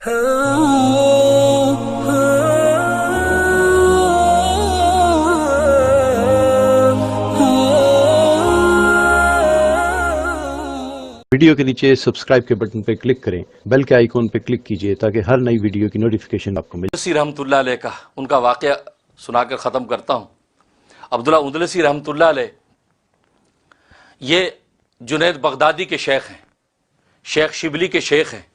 Video کے نیچے subscribe کے بٹن پہ کلک کریں، بیل کے آئیکن پہ کلک کیجئے تاکہ ہر نئی ویڈیو کی نوٹیفیکیشن آپ کو ملے۔ اندلسی رحمۃ اللہ علیہ کا ان کا واقعہ سنا کر ختم کرتا ہوں۔ عبداللہ اندلسی رحمۃ اللہ علیہ یہ جنید بغدادی کے شیخ ہیں، شیخ شبلی کے شیخ ہیں۔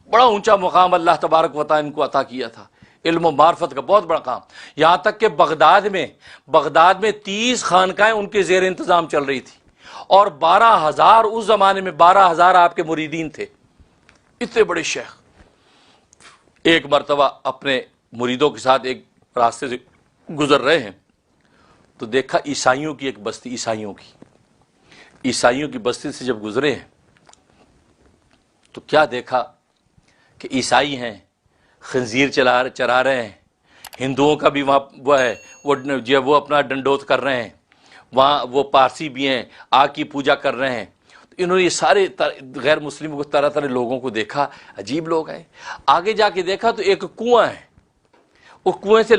بڑا اونچا مقام اللہ تبارک و تعالیٰ ان کو عطا کیا تھا، علم و معرفت کا بہت بڑا کام۔ یہاں تک کہ بغداد میں 30 خانقاہیں ان کے زیر انتظام چل رہی تھی، اور 12,000 اس زمانے میں 12,000 آپ کے مریدین تھے، اتنے بڑے شیخ۔ ایک مرتبہ اپنے مریدوں کے ساتھ ایک راستے سے گزر رہے ہیں تو دیکھا عیسائیوں کی ایک بستی، عیسائیوں کی بستی سے جب گزرے ہیں تو کیا دیکھا کہ عیسائی ہیں، خنزیر چرا رہے ہیں، ہندوؤں کا بھی وہاں وہ ہے، وہ اپنا ڈنڈوت کر رہے ہیں، وہاں وہ پارسی بھی ہیں، آگ کی پوجا کر رہے ہیں۔ تو انہوں نے یہ سارے غیر مسلموں کو، طرح طرح لوگوں کو دیکھا، عجیب لوگ ہیں۔ آگے جا کے دیکھا تو ایک کنواں ہے، اس کنویں سے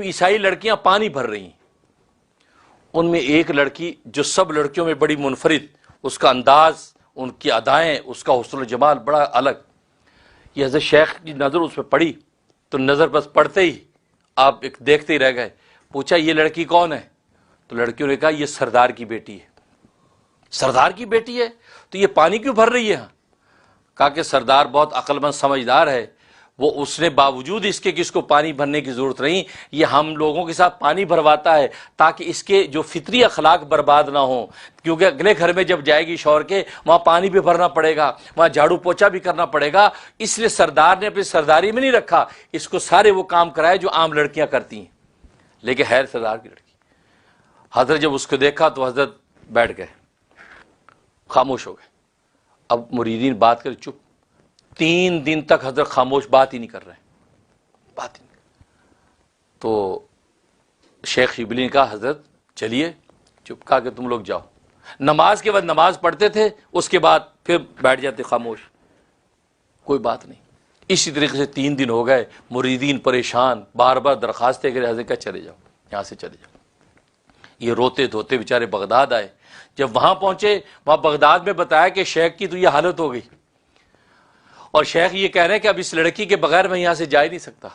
عیسائی لڑکیاں پانی بھر رہی ہیں۔ ان میں ایک لڑکی جو سب لڑکیوں میں بڑی منفرد، اس کا انداز، ان کی ادائیں، اس کا حسن و جمال بڑا الگ۔ یہ حضرت شیخ کی نظر اس پہ پڑی تو نظر بس پڑتے ہی آپ ایک دیکھتے ہی رہ گئے۔ پوچھا یہ لڑکی کون ہے؟ تو لڑکیوں نے کہا یہ سردار کی بیٹی ہے۔ سردار کی بیٹی ہے تو یہ پانی کیوں بھر رہی ہے؟ کہا کہ سردار بہت عقل مند سمجھدار ہے، وہ اس نے باوجود اس کے کہ اس کو پانی بھرنے کی ضرورت نہیں، یہ ہم لوگوں کے ساتھ پانی بھرواتا ہے تاکہ اس کے جو فطری اخلاق برباد نہ ہوں، کیونکہ اگلے گھر میں جب جائے گی شوہر کے، وہاں پانی بھی بھرنا پڑے گا، وہاں جھاڑو پوچھا بھی کرنا پڑے گا، اس لیے سردار نے اپنی سرداری میں نہیں رکھا، اس کو سارے وہ کام کرائے جو عام لڑکیاں کرتی ہیں، لیکن خیر سردار کی لڑکی۔ حضرت جب اس کو دیکھا تو حضرت بیٹھ گئے، خاموش ہو گئے۔ اب مریدین بات کر چپ، 3 دن تک حضرت خاموش، بات ہی نہیں کر رہے ہیں، بات ہی نہیں۔ تو شیخ شبلی نے کہا حضرت چلیے، چپ، کہا کہ تم لوگ جاؤ۔ نماز کے بعد نماز پڑھتے تھے، اس کے بعد پھر بیٹھ جاتے خاموش، کوئی بات نہیں۔ اسی طریقے سے 3 دن ہو گئے، مریدین پریشان، بار بار درخواستیں کرے، حضرت کہا چلے جاؤ، یہاں سے چلے جاؤ۔ یہ روتے دھوتے بیچارے بغداد آئے۔ جب وہاں پہنچے، وہاں بغداد میں بتایا کہ شیخ کی تو یہ حالت ہو گئی، اور شیخ یہ کہہ رہے ہیں کہ اب اس لڑکی کے بغیر میں یہاں سے جا ہی نہیں سکتا،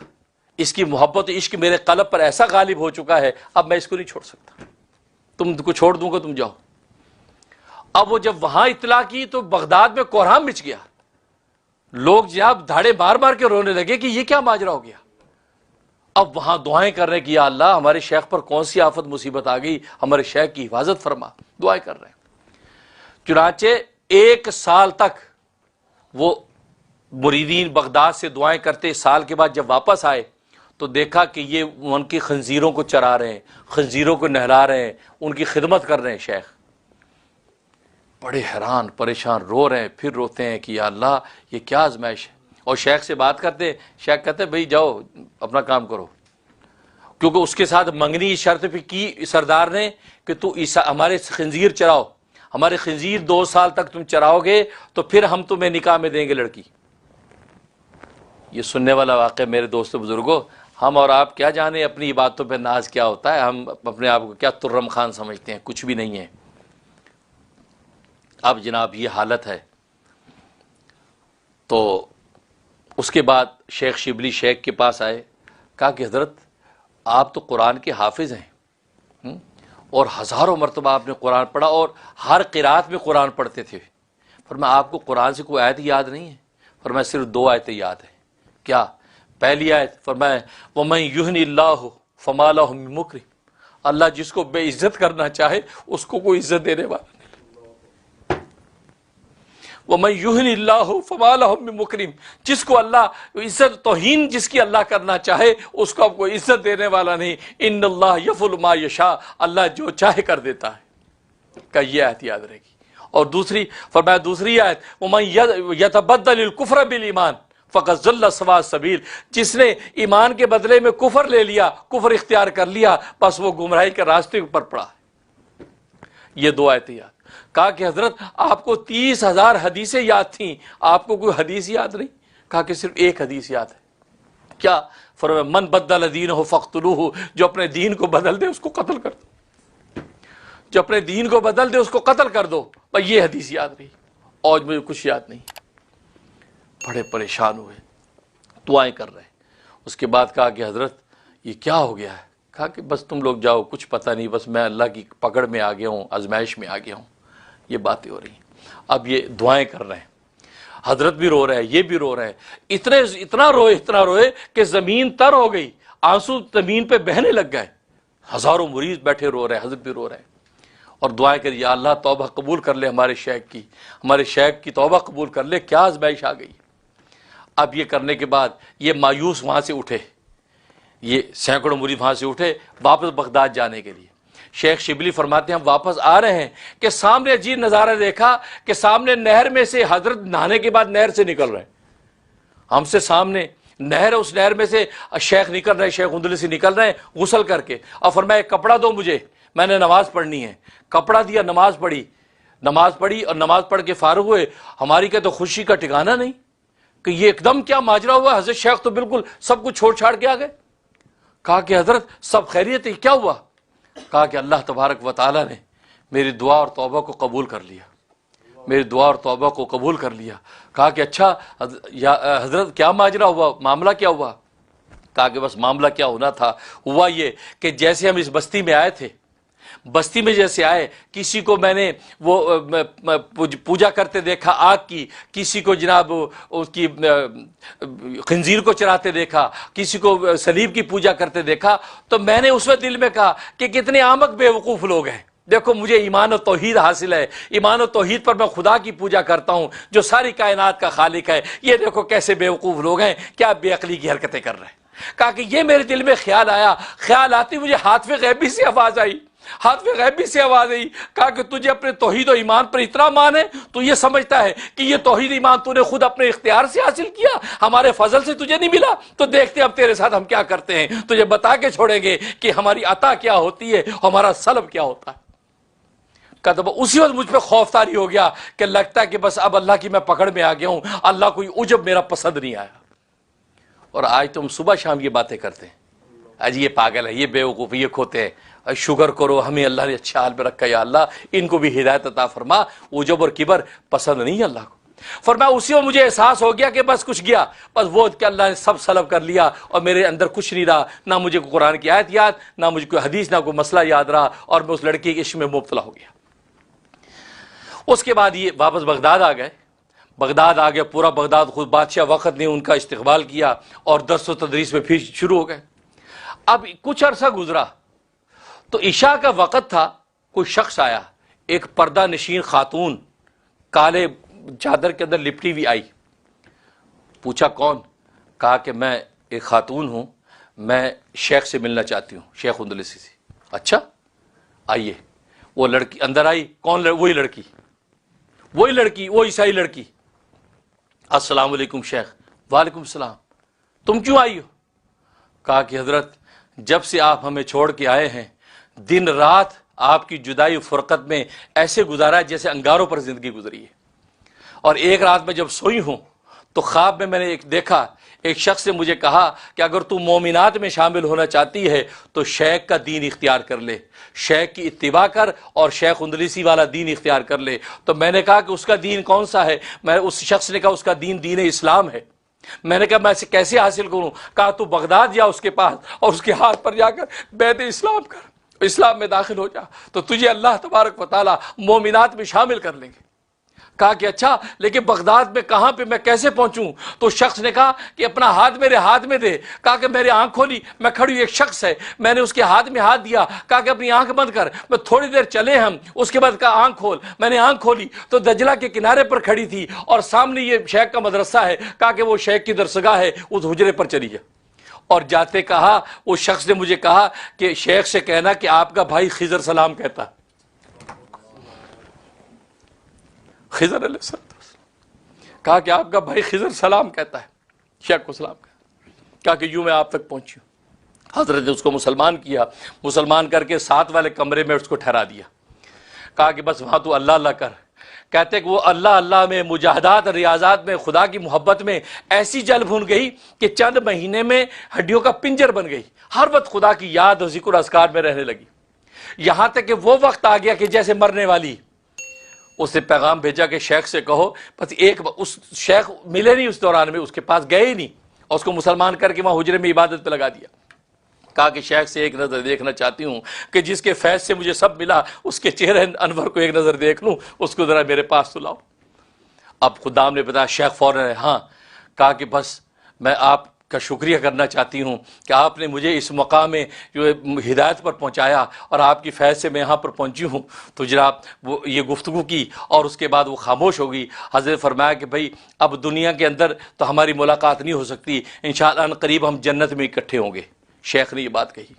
اس کی محبت عشق میرے قلب پر ایسا غالب ہو چکا ہے، اب میں اس کو نہیں چھوڑ سکتا، تم کو چھوڑ دوں گا، تم جاؤ۔ اب وہ جب وہاں اطلاع کی تو بغداد میں کوہرام مچ گیا، لوگ جناب دھاڑے مار مار کے رونے لگے کہ یہ کیا ماجرا ہو گیا۔ اب وہاں دعائیں کر رہے ہیں کہ یا اللہ ہمارے شیخ پر کون سی آفت مصیبت آ گئی، ہمارے شیخ کی حفاظت فرما، دعائیں کر رہے ہیں۔ چنانچہ 1 سال تک وہ مریدین بغداد سے دعائیں کرتے، سال کے بعد جب واپس آئے تو دیکھا کہ یہ ان کی خنزیروں کو چرا رہے ہیں، خنزیروں کو نہلا رہے ہیں، ان کی خدمت کر رہے ہیں۔ شیخ بڑے حیران پریشان، رو رہے ہیں، پھر روتے ہیں کہ یا اللہ یہ کیا آزمائش ہے۔ اور شیخ سے بات کرتے، شیخ کہتے ہیں بھائی جاؤ اپنا کام کرو، کیونکہ اس کے ساتھ منگنی شرط پہ کی سردار نے کہ تو ہمارے خنزیر چراؤ، ہمارے خنزیر 2 سال تک تم چراؤ گے تو پھر ہم تمہیں نکاح میں دیں گے لڑکی۔ یہ سننے والا واقعہ میرے دوستوں بزرگوں، ہم اور آپ کیا جانے اپنی باتوں پہ ناز کیا ہوتا ہے، ہم اپنے آپ کو کیا ترم خان سمجھتے ہیں، کچھ بھی نہیں ہے۔ اب جناب یہ حالت ہے۔ تو اس کے بعد شیخ شبلی شیخ کے پاس آئے، کہا کہ حضرت آپ تو قرآن کے حافظ ہیں، اور ہزاروں مرتبہ آپ نے قرآن پڑھا اور ہر قرات میں قرآن پڑھتے تھے، فرمایا آپ کو قرآن سے کوئی آیت یاد نہیں ہے؟ فرمایا صرف 2 آیتیں یاد ہیں۔ کیا؟ پہلی آیت فرمایا وَمَن يُهْنِ اللَّهُ فَمَا لَهُ مِن مُكْرِمٍ، اللہ جس کو بے عزت کرنا چاہے اس کو کوئی عزت دینے والا نہیں۔ وَمَن يُهْنِ اللَّهُ فَمَا لَهُ مِن مُكْرِمٍ، جس کو اللہ عزت توہین جس کی اللہ کرنا چاہے اس کو اب کوئی عزت دینے والا نہیں۔ إِنَّ اللَّهَ يَفْعَلُ مَا يَشَاءُ، اللہ جو چاہے کر دیتا ہے۔ کہ یہ آیت یاد رہے گی۔ اور دوسری فرمایا، دوسری آیت وَمَن يَتَبَدَّلِ الْكُفْرَ بِالْإِيمَانِ فقط ضل سوا سبیل، جس نے ایمان کے بدلے میں کفر لے لیا، کفر اختیار کر لیا، بس وہ گمراہی کے راستے پر پڑا۔ یہ 2 آیتیں یاد۔ کہا کہ حضرت آپ کو 30,000 حدیثیں یاد تھیں، آپ کو کوئی حدیث یاد نہیں؟ کہا کہ صرف ایک حدیث یاد ہے. کیا؟ فرمایا من بدل دینہ فاقتلوہ، جو اپنے دین کو بدل دے اس کو قتل کر دو، جو اپنے دین کو بدل دے اس کو قتل کر دو. بھائی یہ حدیث یاد رہی اور مجھے کچھ یاد نہیں. بڑے پریشان ہوئے، دعائیں کر رہے. اس کے بعد کہا کہ حضرت یہ کیا ہو گیا ہے؟ کہا کہ بس تم لوگ جاؤ، کچھ پتہ نہیں، بس میں اللہ کی پکڑ میں آ گیا ہوں، آزمائش میں آ گیا ہوں. یہ باتیں ہو رہی ہیں. اب یہ دعائیں کر رہے ہیں، حضرت بھی رو رہے ہیں، یہ بھی رو رہے ہیں. اتنا روئے کہ زمین تر ہو گئی، آنسو زمین پہ بہنے لگ گئے. ہزاروں مریض بیٹھے رو رہے ہیں، حضرت بھی رو رہے ہیں. اور دعائیں کر یا اللہ توبہ قبول کر لے ہمارے شیخ کی توبہ قبول کر لے، کیا آزمائش آ گئی. اب یہ کرنے کے بعد یہ مایوس وہاں سے اٹھے، یہ سینکڑوں مرید وہاں سے اٹھے واپس بغداد جانے کے لیے. شیخ شبلی فرماتے ہیں ہم واپس آ رہے ہیں کہ سامنے عجیب نظارہ دیکھا کہ سامنے نہر میں سے حضرت نہانے کے بعد نہر سے نکل رہے ہیں. ہم سے سامنے نہر، اس نہر میں سے شیخ نکل رہے، شیخ اندلسی نکل رہے ہیں غسل کر کے. اور فرمایا کپڑا دو مجھے، میں نے نماز پڑھنی ہے. کپڑا دیا، نماز پڑھی اور نماز پڑھ کے فارغ ہوئے. ہماری کہ تو خوشی کا ٹھکانہ نہیں کہ یہ ایک دم کیا ماجرا ہوا. حضرت شیخ تو بالکل سب کچھ چھوڑ چھاڑ کے آ گئے. کہا کہ حضرت سب خیریت ہے، کیا ہوا؟ کہا کہ اللہ تبارک و تعالیٰ نے میری دعا اور توبہ کو قبول کر لیا، میری دعا اور توبہ کو قبول کر لیا. کہا کہ اچھا حضرت کیا ماجرا ہوا، معاملہ کیا ہوا؟ کہا کہ بس معاملہ کیا ہونا تھا، ہوا یہ کہ جیسے ہم اس بستی میں آئے تھے، بستی میں جیسے آئے کسی کو میں نے وہ پوجا کرتے دیکھا آگ کی، کسی کو جناب اس کی خنزیر کو چراتے دیکھا، کسی کو صلیب کی پوجا کرتے دیکھا. تو میں نے اس وقت دل میں کہا کہ کتنے احمق بے وقوف لوگ ہیں. دیکھو مجھے ایمان و توحید حاصل ہے، ایمان و توحید پر میں خدا کی پوجا کرتا ہوں جو ساری کائنات کا خالق ہے. یہ دیکھو کیسے بے وقوف لوگ ہیں، کیا بے عقلی کی حرکتیں کر رہے ہیں. کہا کہ یہ میرے دل میں خیال آیا، خیال آتی مجھے ہاتف غیبی سے آواز آئی، ہاتف غیبی سے آواز آئی. کہا کہ تجھے اپنے توحید و ایمان پر اتنا مان ہے، تو یہ سمجھتا ہے کہ یہ توحید ایمان تو نے خود اپنے اختیار سے حاصل کیا، ہمارے فضل سے تجھے نہیں ملا. تو دیکھتے اب تیرے ساتھ ہم کیا کرتے ہیں، تجھے بتا کے چھوڑیں گے کہ ہماری عطا کیا ہوتی ہے، ہمارا سلب کیا ہوتا ہے. کہا اسی وقت مجھ پہ خوف طاری ہو گیا کہ لگتا ہے کہ بس اب اللہ کی میں پکڑ میں آ گیا ہوں، اللہ کوئی عجب میرا پسند نہیں آیا. اور آج تم صبح شام یہ باتیں کرتے ہیں، آج یہ پاگل ہے، یہ بے وقوف، یہ کھوتے ہیں. شکر کرو ہمیں اللہ نے اچھا حال میں رکھا، یا اللہ ان کو بھی ہدایت عطا فرما. عجب اور کبر پسند نہیں اللہ کو. فرمایا اسی وقت مجھے احساس ہو گیا کہ بس کچھ گیا، بس وہ کہ اللہ نے سب سلب کر لیا اور میرے اندر کچھ نہیں رہا، نہ مجھے کوئی قرآن کی آیت یاد، نہ مجھے کوئی حدیث، نہ کوئی مسئلہ یاد رہا، اور میں اس لڑکی کے عشق میں مبتلا ہو گیا. اس کے بعد یہ واپس بغداد آ گئے. بغداد آ گئے، پورا بغداد خود بادشاہ وقت نے ان کا استقبال کیا اور درس و تدریس میں پھر شروع ہو گئے. اب کچھ عرصہ گزرا تو عشاء کا وقت تھا، کوئی شخص آیا، ایک پردہ نشین خاتون کالے چادر کے اندر لپٹی ہوئی آئی. پوچھا کون؟ کہا کہ میں ایک خاتون ہوں، میں شیخ سے ملنا چاہتی ہوں، شیخ اندلسی سے. اچھا آئیے. وہ لڑکی اندر آئی. کون؟ وہی لڑکی، وہ عیسائی لڑکی. السلام علیکم شیخ. وعلیکم السلام. تم کیوں آئی ہو؟ کہا کہ حضرت جب سے آپ ہمیں چھوڑ کے آئے ہیں دن رات آپ کی جدائی و فرقت میں ایسے گزارا ہے جیسے انگاروں پر زندگی گزری ہے. اور ایک رات میں جب سوئی ہوں تو خواب میں نے ایک دیکھا، ایک شخص نے مجھے کہا کہ اگر تو مومنات میں شامل ہونا چاہتی ہے تو شیخ کا دین اختیار کر لے، شیخ کی اتباع کر اور شیخ اندلسی والا دین اختیار کر لے. تو میں نے کہا کہ اس کا دین کون سا ہے؟ اس شخص نے کہا اس کا دین دین اسلام ہے. میں نے کہا میں اسے کیسے حاصل کروں؟ کہا تو بغداد جا اس کے پاس اور اس کے ہاتھ پر جا کر بیعت اسلام کر، اسلام میں داخل ہو جا تو تجھے اللہ تبارک و تعالی مومنات میں شامل کر لیں گے. کہا کہ اچھا لیکن بغداد میں کہاں پہ، میں کیسے پہنچوں؟ تو شخص نے کہا کہ اپنا ہاتھ میرے ہاتھ میں دے. کہا کہ میرے آنکھ کھولی، میں کھڑی ایک شخص ہے، میں نے اس کے ہاتھ میں ہاتھ دیا. کہا کہ اپنی آنکھ بند کر. میں تھوڑی دیر چلے ہم، اس کے بعد کہا آنکھ کھول. میں نے آنکھ کھولی تو دجلہ کے کنارے پر کھڑی تھی اور سامنے یہ شیخ کا مدرسہ ہے. کہا کہ وہ شیخ کی درسگاہ ہے، اس حجرے پر چلی جا. اور جاتے کہا وہ شخص نے مجھے کہا کہ شیخ سے کہنا کہ آپ کا بھائی خضر سلام کہتا ہے. خضر علیہ السلام کہا کہ آپ کا بھائی خضر سلام کہتا ہے، شیخ کو سلام کہا کہ یوں میں آپ تک پہنچی ہوں. حضرت نے اس کو مسلمان کیا، مسلمان کر کے ساتھ والے کمرے میں اس کو ٹھہرا دیا. کہا کہ بس وہاں تو اللہ اللہ کر. کہتے کہ وہ اللہ اللہ میں، مجاہدات ریاضات میں، خدا کی محبت میں ایسی جل بھون گئی کہ چند مہینے میں ہڈیوں کا پنجر بن گئی، ہر وقت خدا کی یاد اور ذکر اذکار میں رہنے لگی، یہاں تک کہ وہ وقت آ گیا کہ جیسے مرنے والی۔ اس نے پیغام بھیجا کہ شیخ سے کہو، بس اس شیخ ملے نہیں اس دوران میں، اس کے پاس گئے ہی نہیں، اور اس کو مسلمان کر کے وہاں حجرے میں عبادت پہ لگا دیا۔ کہا کہ شیخ سے ایک نظر دیکھنا چاہتی ہوں کہ جس کے فیض سے مجھے سب ملا، اس کے چہرے انور کو ایک نظر دیکھ لوں، اس کو ذرا میرے پاس تو لاؤ۔ اب خدام نے بتایا، شیخ فوراً ہاں، کہا کہ بس میں آپ کا شکریہ کرنا چاہتی ہوں کہ آپ نے مجھے اس مقام میں جو ہدایت پر پہنچایا، اور آپ کی فیض سے میں یہاں پر پہنچی ہوں۔ تو جناب وہ یہ گفتگو کی اور اس کے بعد وہ خاموش ہو گئی۔ حضرت فرمایا کہ بھائی اب دنیا کے اندر تو ہماری ملاقات نہیں ہو سکتی، انشاءاللہ قریب ہم جنت میں اکٹھے ہوں گے۔ شیخ نے یہ بات کہی،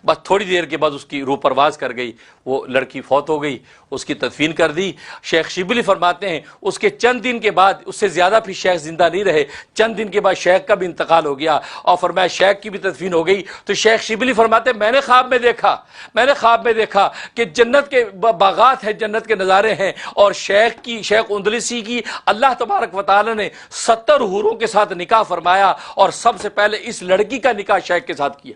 بس تھوڑی دیر کے بعد اس کی روح پرواز کر گئی، وہ لڑکی فوت ہو گئی، اس کی تدفین کر دی۔ شیخ شبلی فرماتے ہیں اس کے چند دن کے بعد، اس سے زیادہ پھر شیخ زندہ نہیں رہے، چند دن کے بعد شیخ کا بھی انتقال ہو گیا، اور فرمایا شیخ کی بھی تدفین ہو گئی۔ تو شیخ شبلی فرماتے ہیں میں نے خواب میں دیکھا کہ جنت کے باغات ہیں، جنت کے نظارے ہیں، اور شیخ اندلسی کی اللہ تبارک و تعالی نے 70 حوروں کے ساتھ نکاح فرمایا، اور سب سے پہلے اس لڑکی کا نکاح شیخ کے ساتھ کیا۔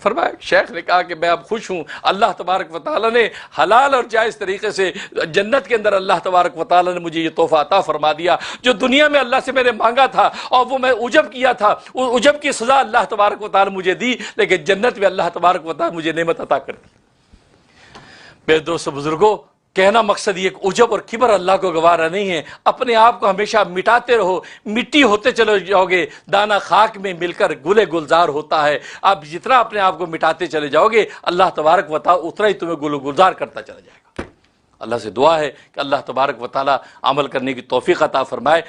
فرمایا شیخ نے کہا کہ میں اب خوش ہوں، اللہ تبارک و تعالی نے حلال اور جائز طریقے سے جنت کے اندر اللہ تبارک و تعالی نے مجھے یہ تحفہ عطا فرما دیا جو دنیا میں اللہ سے میں نے مانگا تھا، اور وہ میں عجب کیا تھا، اس عجب کی سزا اللہ تبارک و تعالی مجھے دی، لیکن جنت میں اللہ تبارک و تعالی مجھے نعمت عطا کر دی۔ میرے دوستو بزرگوں، کہنا مقصد یہ کہ عجب اور کبر اللہ کو گوارا نہیں ہے۔ اپنے آپ کو ہمیشہ مٹاتے رہو، مٹی ہوتے چلے جاؤ گے، دانہ خاک میں مل کر گلے گلزار ہوتا ہے۔ آپ جتنا اپنے آپ کو مٹاتے چلے جاؤ گے، اللہ تبارک و تعالی اتنا ہی تمہیں گل گلزار کرتا چلا جائے گا۔ اللہ سے دعا ہے کہ اللہ تبارک و تعالی عمل کرنے کی توفیق عطا فرمائے۔